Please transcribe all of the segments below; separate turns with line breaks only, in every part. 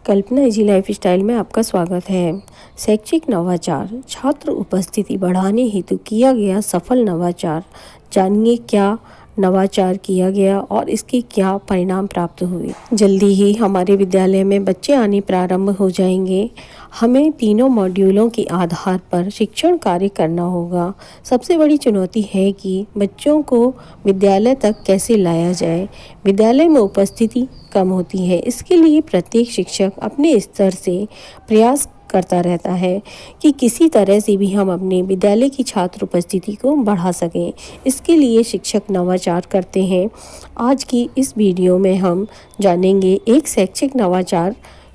कल्पना easy life style में आपका स्वागत है। शैक्षिक नवाचार, छात्र उपस्थिति बढ़ाने हेतु किया गया सफल नवाचार। जानिए क्या नवाचार किया गया और इसके क्या परिणाम प्राप्त हुए। जल्दी ही हमारे विद्यालय में बच्चे आने प्रारंभ हो जाएंगे। हमें तीनों मॉड्यूलों के आधार पर शिक्षण कार्य करना होगा। सबसे बड़ी चुनौती है कि बच्चों को विद्यालय तक कैसे लाया जाए। विद्यालय में उपस्थिति कम होती है, इसके लिए प्रत्येक शिक्षक अपने स्तर से प्रयास करता रहता है कि किसी तरह से भी हम अपने विद्यालय की छात्र उपस्थिति को बढ़ा सकें। इसके लिए शिक्षक नवाचार करते हैं। आज की इस वीडियो में हम जानेंगे एक शैक्षिक नवाचार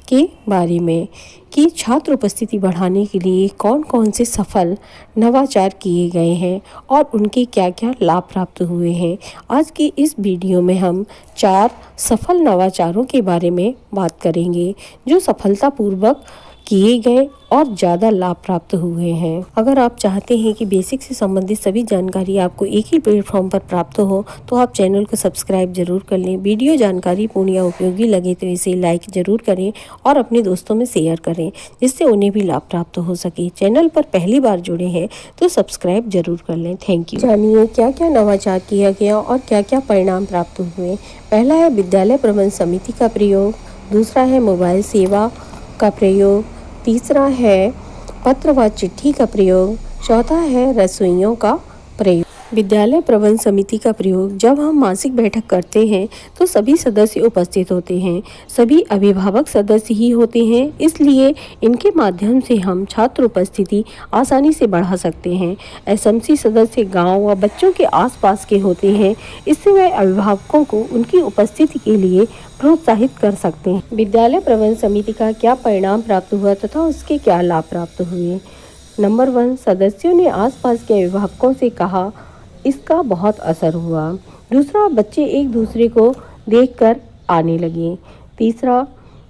के बारे में कि छात्र उपस्थिति बढ़ाने के लिए कौन कौन से सफल नवाचार किए गए हैं और उनके क्या क्या लाभ प्राप्त हुए हैं। आज की इस वीडियो में हम 4 सफल नवाचारों के बारे में बात करेंगे जो सफलतापूर्वक किए गए और ज़्यादा लाभ प्राप्त हुए हैं। अगर आप चाहते हैं कि बेसिक से संबंधित सभी जानकारी आपको एक ही प्लेटफॉर्म पर प्राप्त हो तो आप चैनल को सब्सक्राइब जरूर कर लें। वीडियो जानकारी पूर्ण या उपयोगी लगे तो इसे लाइक जरूर करें और अपने दोस्तों में शेयर करें जिससे उन्हें भी लाभ प्राप्त हो सके। चैनल पर पहली बार जुड़े हैं तो सब्सक्राइब जरूर कर लें। Thank you. जानिए क्या क्या नवाचार किया गया और क्या क्या परिणाम प्राप्त हुए। पहला है विद्यालय प्रबंध समिति का प्रयोग। दूसरा है मोबाइल सेवा का प्रयोग। तीसरा है पत्र व चिट्ठी का प्रयोग। चौथा है रसोइयों का प्रयोग। विद्यालय प्रबंध समिति का प्रयोग, जब हम मासिक बैठक करते हैं तो सभी सदस्य उपस्थित होते हैं। सभी अभिभावक सदस्य ही होते हैं, इसलिए इनके माध्यम से हम छात्र उपस्थिति आसानी से बढ़ा सकते हैं। एसएमसी सदस्य गांव व बच्चों के आसपास के होते हैं, इससे वे अभिभावकों को उनकी उपस्थिति के लिए प्रोत्साहित कर सकते हैं। विद्यालय प्रबंध समिति का क्या परिणाम प्राप्त हुआ तथा उसके क्या लाभ प्राप्त हुए। नंबर 1, सदस्यों ने आसपास के अभिभावकों से कहा, इसका बहुत असर हुआ। दूसरा, बच्चे एक दूसरे को देखकर आने लगे। तीसरा,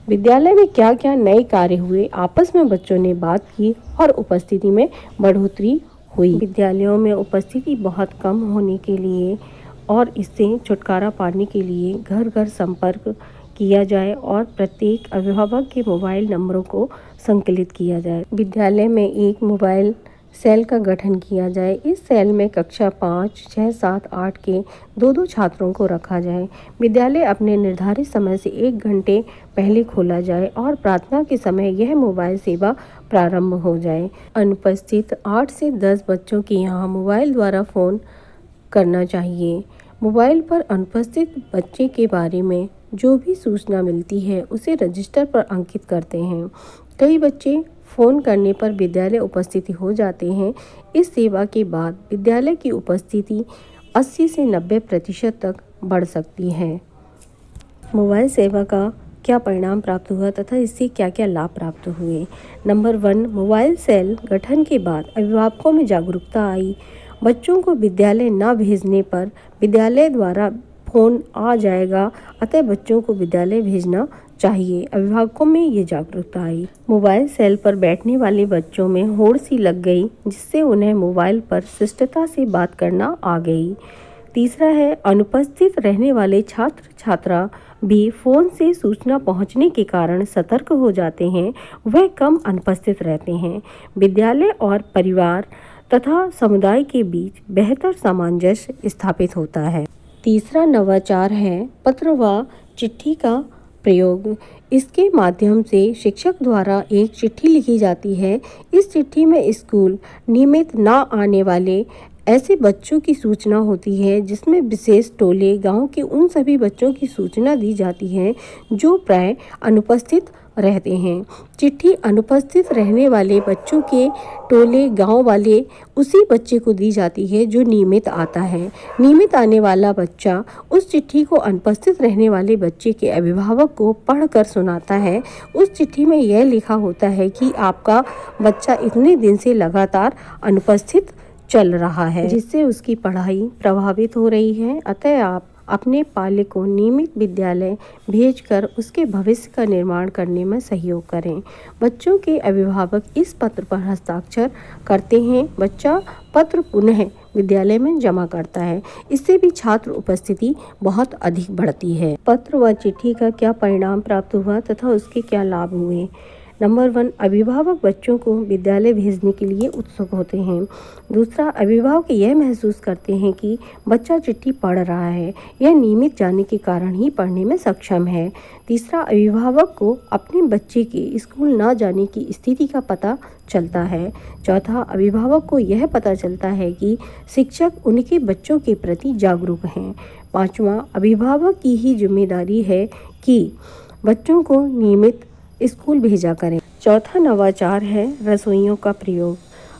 विद्यालय में क्या क्या नए कार्य हुए, आपस में बच्चों ने बात की और उपस्थिति में बढ़ोतरी हुई। विद्यालयों में उपस्थिति बहुत कम होने के लिए और इससे छुटकारा पाने के लिए घर घर संपर्क किया जाए और प्रत्येक अभिभावक के मोबाइल नंबरों को संकलित किया जाए। विद्यालय में एक मोबाइल सेल का गठन किया जाए। इस सेल में कक्षा 5, 6, 7, 8 के 2-2 छात्रों को रखा जाए। विद्यालय अपने निर्धारित समय से 1 घंटे पहले खोला जाए और प्रार्थना के समय यह मोबाइल सेवा प्रारंभ हो जाए। अनुपस्थित 8 से 10 बच्चों के यहाँ मोबाइल द्वारा फ़ोन करना चाहिए। मोबाइल पर अनुपस्थित बच्चे के बारे में जो भी सूचना मिलती है उसे रजिस्टर पर अंकित करते हैं। कई बच्चे फ़ोन करने पर विद्यालय उपस्थिति हो जाते हैं। इस सेवा के बाद विद्यालय की उपस्थिति 80 से 90% तक बढ़ सकती है। मोबाइल सेवा का क्या परिणाम प्राप्त हुआ तथा इससे क्या क्या लाभ प्राप्त हुए। नंबर 1, मोबाइल सेल गठन के बाद अभिभावकों में जागरूकता आई। बच्चों को विद्यालय न भेजने पर विद्यालय द्वारा फ़ोन आ जाएगा, अतः बच्चों को विद्यालय भेजना चाहिए। अभिभावकों में ये जागरूकता आई। मोबाइल सेल पर बैठने वाले बच्चों में होड़ सी लग गई, जिससे उन्हें मोबाइल पर शिष्टता से बात करना आ गई। तीसरा है, अनुपस्थित रहने वाले छात्र छात्रा भी फ़ोन से सूचना पहुंचने के कारण सतर्क हो जाते हैं, वह कम अनुपस्थित रहते हैं। विद्यालय और परिवार तथा समुदाय के बीच बेहतर सामंजस्य स्थापित होता है। तीसरा नवाचार है पत्र व चिट्ठी का प्रयोग। इसके माध्यम से शिक्षक द्वारा एक चिट्ठी लिखी जाती है। इस चिट्ठी में स्कूल नियमित न आने वाले ऐसे बच्चों की सूचना होती है, जिसमें विशेष टोले गांव के उन सभी बच्चों की सूचना दी जाती है जो प्राय अनुपस्थित रहते हैं। चिट्ठी अनुपस्थित रहने वाले बच्चों के टोले गांव वाले उसी बच्चे को दी जाती है जो नियमित आता है। नियमित आने वाला बच्चा उस चिट्ठी को अनुपस्थित रहने वाले बच्चे के अभिभावक को पढ़कर सुनाता है। उस चिट्ठी में यह लिखा होता है कि आपका बच्चा इतने दिन से लगातार अनुपस्थित चल रहा है, जिससे उसकी पढ़ाई प्रभावित हो रही है, अतः आप अपने पालक को नियमित विद्यालय भेजकर उसके भविष्य का निर्माण करने में सहयोग करें। बच्चों के अभिभावक इस पत्र पर हस्ताक्षर करते हैं। बच्चा पत्र पुनः विद्यालय में जमा करता है। इससे भी छात्र उपस्थिति बहुत अधिक बढ़ती है। पत्र व चिट्ठी का क्या परिणाम प्राप्त हुआ तथा उसके क्या लाभ हुए। नंबर 1, अभिभावक बच्चों को विद्यालय भेजने के लिए उत्सुक होते हैं। दूसरा, अभिभावक यह महसूस करते हैं कि बच्चा चिट्ठी पढ़ रहा है, यह नियमित जाने के कारण ही पढ़ने में सक्षम है। तीसरा, अभिभावक को अपने बच्चे के स्कूल न जाने की स्थिति का पता चलता है। चौथा, अभिभावक को यह पता चलता है कि शिक्षक उनके बच्चों के प्रति जागरूक हैं। पांचवा, अभिभावक की ही जिम्मेदारी है कि बच्चों को नियमित स्कूल भेजा करें। चौथा नवाचार है रसोइयों का प्रयोग।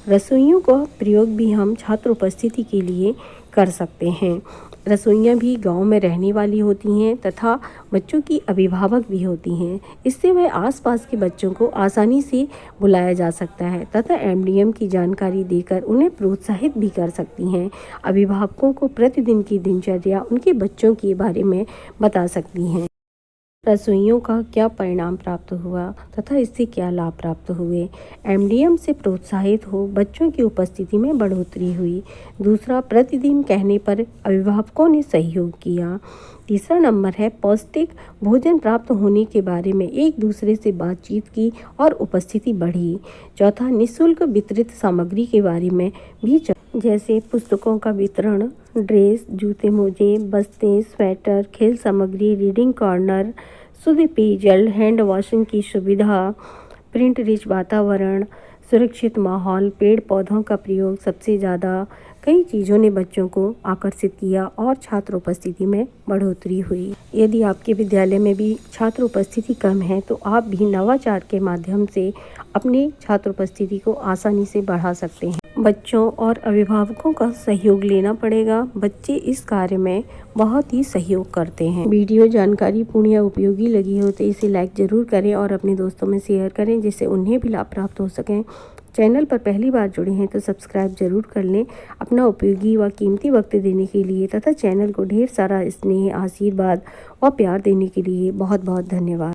रसोइयों का प्रयोग भी हम छात्र उपस्थिति के लिए कर सकते हैं। रसोइयाँ भी गांव में रहने वाली होती हैं तथा बच्चों की अभिभावक भी होती हैं। इससे वह आसपास के बच्चों को आसानी से बुलाया जा सकता है तथा एमडीएम की जानकारी देकर उन्हें प्रोत्साहित भी कर सकती हैं। अभिभावकों को प्रतिदिन की दिनचर्या उनके बच्चों के बारे में बता सकती हैं। रसोइयों का क्या परिणाम प्राप्त हुआ तथा इससे क्या लाभ प्राप्त हुए। एमडीएम से प्रोत्साहित हो बच्चों की उपस्थिति में बढ़ोतरी हुई। दूसरा, प्रतिदिन कहने पर अभिभावकों ने सहयोग किया। तीसरा नंबर है पौष्टिक भोजन प्राप्त होने के बारे में एक दूसरे से बातचीत की और उपस्थिति बढ़ी। चौथा, निःशुल्क वितरित सामग्री के बारे में भी जैसे पुस्तकों का वितरण, ड्रेस, जूते मोजे, बस्ते, स्वेटर, खेल सामग्री, रीडिंग कॉर्नर, शुद्ध पेयजल, हैंड वॉशिंग की सुविधा, प्रिंट रिच वातावरण, सुरक्षित माहौल, पेड़ पौधों का प्रयोग सबसे ज़्यादा कई चीज़ों ने बच्चों को आकर्षित किया और छात्र उपस्थिति में बढ़ोतरी हुई। यदि आपके विद्यालय में भी छात्र उपस्थिति कम है तो आप भी नवाचार के माध्यम से अपनी छात्र उपस्थिति को आसानी से बढ़ा सकते हैं। बच्चों और अभिभावकों का सहयोग लेना पड़ेगा। बच्चे इस कार्य में बहुत ही सहयोग करते हैं। वीडियो जानकारी पूर्ण या उपयोगी लगी हो तो इसे लाइक ज़रूर करें और अपने दोस्तों में शेयर करें जिससे उन्हें भी लाभ प्राप्त हो सकें। चैनल पर पहली बार जुड़े हैं तो सब्सक्राइब जरूर कर लें। अपना उपयोगी व कीमती वक्त देने के लिए तथा चैनल को ढेर सारा स्नेह, आशीर्वाद और प्यार देने के लिए बहुत बहुत धन्यवाद।